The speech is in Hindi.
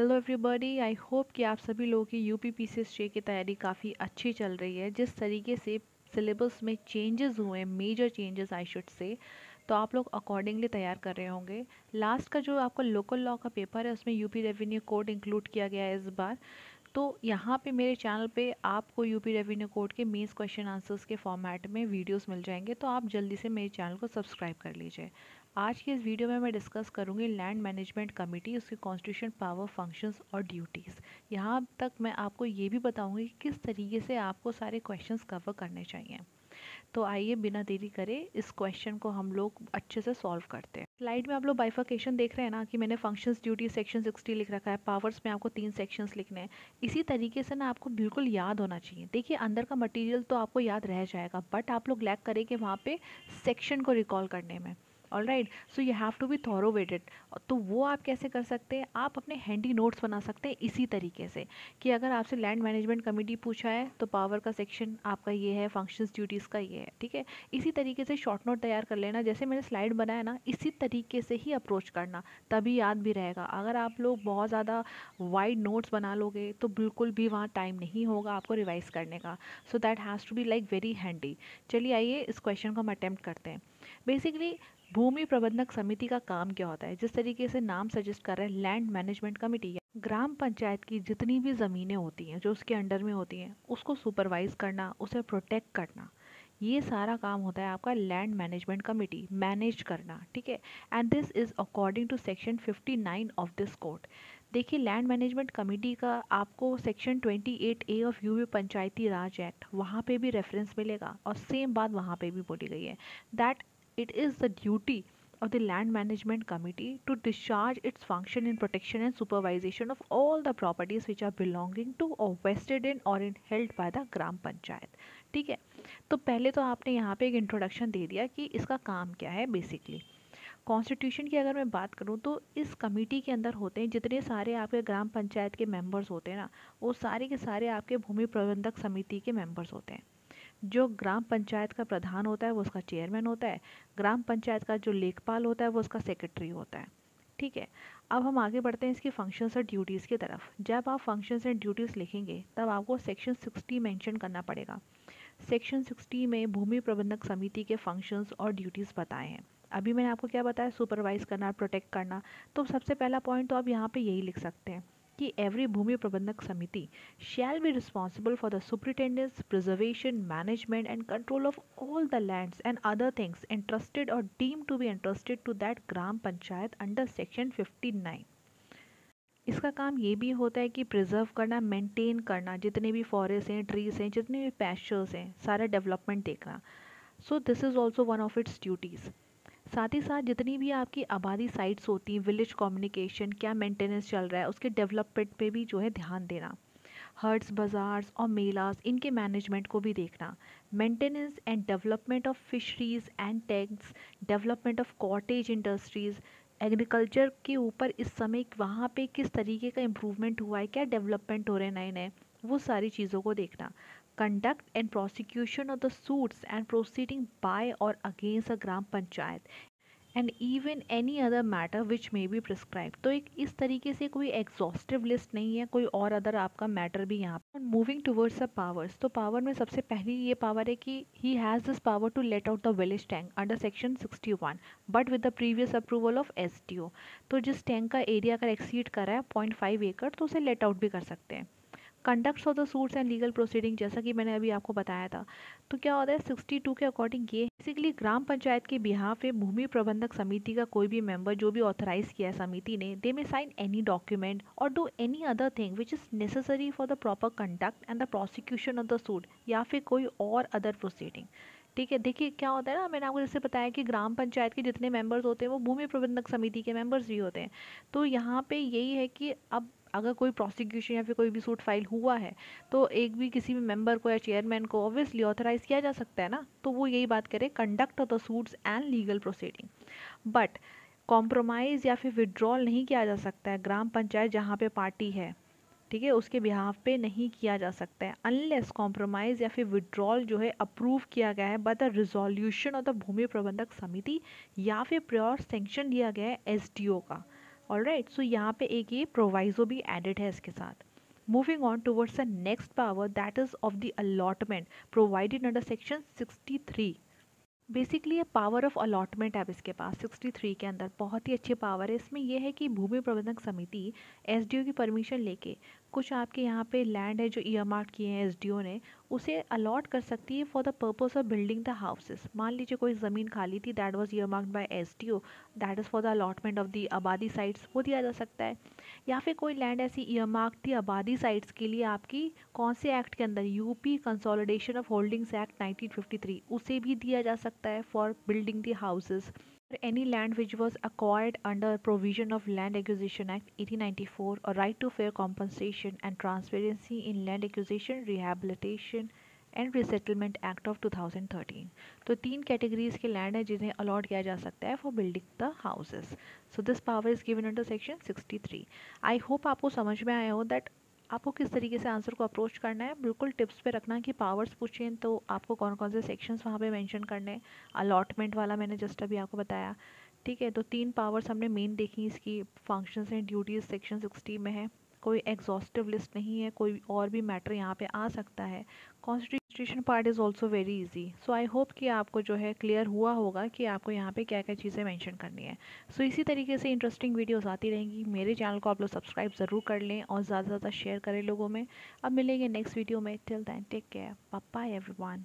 हेलो एवरीबॉडी, आई होप कि आप सभी लोगों की यूपीपीसीएस की तैयारी काफ़ी अच्छी चल रही है। जिस तरीके से सिलेबस में चेंजेस हुए हैं, major changes I should say, तो आप लोग अकॉर्डिंगली तैयार कर रहे होंगे। लास्ट का जो आपका लोकल लॉ का पेपर है उसमें यूपी रेवेन्यू कोड इंक्लूड किया गया है इस बार। तो यहाँ पे मेरे चैनल पे आपको यूपी रेवेन्यू कोड के मेंस क्वेश्चन आंसर्स के फॉर्मेट में वीडियोस मिल जाएंगे, तो आप जल्दी से मेरे चैनल को सब्सक्राइब कर लीजिए। आज की इस वीडियो में मैं डिस्कस करूंगी लैंड मैनेजमेंट कमेटी, उसकी कॉन्स्टिट्यूशन, पावर, फंक्शंस और ड्यूटीज़। यहाँ तक मैं आपको ये भी बताऊंगी कि किस तरीके से आपको सारे क्वेश्चंस कवर करने चाहिए। तो आइए बिना देरी करे इस क्वेश्चन को हम लोग अच्छे से सॉल्व करते हैं। स्लाइड में आप लोग बाइफर्केशन देख रहे हैं ना कि मैंने फंक्शंस, ड्यूटी सेक्शन 60 लिख रखा है। पावर्स में आपको 3 सेक्शंस लिखने हैं। इसी तरीके से ना आपको बिल्कुल याद होना चाहिए। देखिए, अंदर का मटेरियल तो आपको याद रह जाएगा, बट आप लोग लैग करेंगे वहाँ पे सेक्शन को रिकॉल करने में। All right, so you have to be thorough with it. तो वो आप कैसे कर सकते हैं? आप अपने हैंडी नोट्स बना सकते हैं इसी तरीके से कि अगर आपसे लैंड मैनेजमेंट कमेटी पूछा है तो पावर का सेक्शन आपका ये है, फंक्शंस ड्यूटीज़ का ये है, ठीक है। इसी तरीके से शॉर्ट नोट तैयार कर लेना, जैसे मैंने स्लाइड बनाया ना, इसी तरीके से ही अप्रोच करना, तभी याद भी रहेगा। अगर आप लोग बहुत ज़्यादा वाइड नोट्स बना लोगे तो बिल्कुल भी वहाँ टाइम नहीं होगा आपको रिवाइज करने का। So that has to be like very handy. चलिए आइए इस क्वेश्चन को हम अटेम्प्ट करते हैं। बेसिकली भूमि प्रबंधक समिति का काम क्या होता है? जिस तरीके से नाम सजेस्ट कर रहा है, लैंड मैनेजमेंट कमेटी, ग्राम पंचायत की जितनी भी ज़मीनें होती हैं जो उसके अंडर में होती हैं, उसको सुपरवाइज करना, उसे प्रोटेक्ट करना, ये सारा काम होता है आपका लैंड मैनेजमेंट कमेटी, मैनेज करना, ठीक है। And this is according to section 59 of this code. देखिए, लैंड मैनेजमेंट कमेटी का आपको section 28A of UP Panchayati Raj Act, वहाँ पे भी रेफरेंस मिलेगा और सेम बात वहाँ पे भी बोली गई है, that it is the duty of the land management committee to discharge its function in protection and supervision of all the properties which are belonging to or vested in or in held by the gram panchayat। ठीक है, तो पहले तो आपने यहाँ पे एक इंट्रोडक्शन दे दिया कि इसका काम क्या है। बेसिकली कॉन्स्टिट्यूशन की अगर मैं बात करूँ तो इस कमेटी के अंदर होते हैं जितने सारे आपके ग्राम पंचायत के मेंबर्स होते हैं ना, वो सारे के सारे आपके भूमि प्रबंधक समिति के मेंबर्स होते हैं। जो ग्राम पंचायत का प्रधान होता है वो उसका चेयरमैन होता है। ग्राम पंचायत का जो लेखपाल होता है वो उसका सेक्रेटरी होता है, ठीक है। अब हम आगे बढ़ते हैं इसकी फंक्शंस और ड्यूटीज़ की तरफ। जब आप फंक्शंस एंड ड्यूटीज़ लिखेंगे तब आपको सेक्शन 60 मेंशन करना पड़ेगा। सेक्शन 60 में भूमि प्रबंधक समिति के फंक्शंस और ड्यूटीज़ बताए हैं। अभी मैंने आपको क्या बताया? सुपरवाइज करना, प्रोटेक्ट करना। तो सबसे पहला पॉइंट तो आप यहाँ पे यही लिख सकते हैं कि एवरी भूमि प्रबंधक समिति shall be responsible for the superintendence, preservation, management and control of all the lands and other things entrusted or deemed to be entrusted to that gram panchayat under section 59। इसका काम ये भी होता है कि प्रिजर्व करना, मेंटेन करना, जितने भी फॉरेस्ट हैं, ट्रीज हैं, जितने भी पैस्चर्स हैं, सारा डेवलपमेंट देखना। So this is also one of its duties. साथ ही साथ जितनी भी आपकी आबादी साइट्स होती हैं, विलेज कम्युनिकेशन, क्या मेंटेनेंस चल रहा है, उसके डेवलपमेंट पे भी जो है ध्यान देना। हर्ट्स, बाज़ार्स और मेलास, इनके मैनेजमेंट को भी देखना। Maintenance and development of fisheries and tanks, development of cottage industries, agriculture के ऊपर इस समय वहाँ पे किस तरीके का इम्प्रूवमेंट हुआ है, क्या डेवलपमेंट हो रहे हैं नए नए, वो सारी चीज़ों को देखना। Conduct and prosecution of the suits and proceeding by और against a gram panchayat and even any other matter which may be prescribe. तो एक इस तरीके से कोई एग्जॉस्टिव लिस्ट नहीं है, कोई और अदर आपका मैटर भी यहाँ पर। मूविंग टूवर्ड्स द पावर्स, तो पावर में सबसे पहली ये पावर है कि he has this power to let out the village tank under section 61 but with the previous approval of SDO। तो जिस टैंक का एरिया अगर एक्सीड करा है 0.5 एकड़ तो उसे लेट आउट भी कर सकते हैं। Conducts of the suits and legal proceeding, जैसा कि मैंने अभी आपको बताया था। तो क्या होता है 62 के अकॉर्डिंग, ये बेसिकली ग्राम पंचायत के बिहाफ पे भूमि प्रबंधक समिति का कोई भी मेंबर जो भी ऑथराइज किया है समिति ने, दे में साइन एनी डॉक्यूमेंट और do any other thing which is necessary for the proper conduct and the prosecution of the suit, या फिर कोई और अदर प्रोसीडिंग। ठीक है, देखिए क्या होता है ना, मैंने आपको जैसे बताया कि ग्राम पंचायत के जितने मेंबर्स होते हैं वो भूमि प्रबंधक समिति के मेंबर्स भी होते हैं। तो यहाँ पे यही है कि अब अगर कोई प्रोसिक्यूशन या फिर कोई भी सूट फाइल हुआ है तो एक भी किसी भी मेंबर को या चेयरमैन को ऑब्वियसली ऑथराइज किया जा सकता है ना। तो वो यही बात करे, conduct of the suits and legal proceeding. But compromise या फिर विड्रॉल नहीं किया जा सकता है ग्राम पंचायत जहाँ पे पार्टी है, ठीक है, उसके बिहाफ पे नहीं किया जा सकता है अनलेस कॉम्प्रोमाइज़ या फिर विड्रॉल जो है अप्रूव किया गया है by the resolution of the Bhumi Prabandhak Samiti या फिर प्योर सेंक्शन दिया गया है SDO का। ऑलराइट, सो यहाँ पे एक ये प्रोवाइजो भी एडेड है इसके साथ। Moving on towards the next power that is of the allotment provided under section 63। Basically ये पावर ऑफ अलॉटमेंट है अब इसके पास 63 के अंदर, बहुत ही अच्छी पावर है। इसमें यह है कि भूमि प्रबंधक समिति एसडीओ की परमिशन लेके कुछ आपके यहाँ पे लैंड है जो ईयरमार्क किए हैं एसडीओ ने, उसे अलॉट कर सकती है for the purpose of building the houses. मान लीजिए कोई ज़मीन खाली थी that was earmarked by SDO, that is for the allotment of the abadi sites, वो दिया जा सकता है। या फिर कोई लैंड ऐसी ईयरमार्क थी आबादी साइट्स के लिए आपकी कौन से एक्ट के अंदर, UP consolidation of holdings act 1953, उसे भी दिया जा सकता है for building the houses. Any land which was acquired under provision of Land Acquisition Act 1894 or right to fair compensation and transparency in land acquisition, rehabilitation and resettlement act of 2013। तो तीन कैटेगरीज के लैंड है जिन्हें अलॉट किया जा सकता है for building the houses. So this power is given under section 63। I hope आपको समझ में आया हो दैट आपको किस तरीके से आंसर को अप्रोच करना है। बिल्कुल टिप्स पे रखना कि पावर्स पूछें तो आपको कौन कौन से सेक्शंस वहाँ पे मेंशन करने हैं। अलॉटमेंट वाला मैंने जस्ट अभी आपको बताया, ठीक है। तो तीन पावर्स हमने मेन देखी, इसकी फंक्शंस एंड ड्यूटीज सेक्शन 60 में है। कोई एग्जॉस्टिव लिस्ट नहीं है, कोई और भी मैटर यहाँ पे आ सकता है। Constitution part is also very easy. So I hope कि आपको जो है क्लियर हुआ होगा कि आपको यहाँ पे क्या क्या चीज़ें मेंशन करनी है। सो इसी तरीके से इंटरेस्टिंग वीडियोस आती रहेंगी। मेरे चैनल को आप लोग सब्सक्राइब ज़रूर कर लें और ज़्यादा से ज़्यादा शेयर करें लोगों में। अब मिलेंगे नेक्स्ट वीडियो में। Till then take care, bye bye everyone.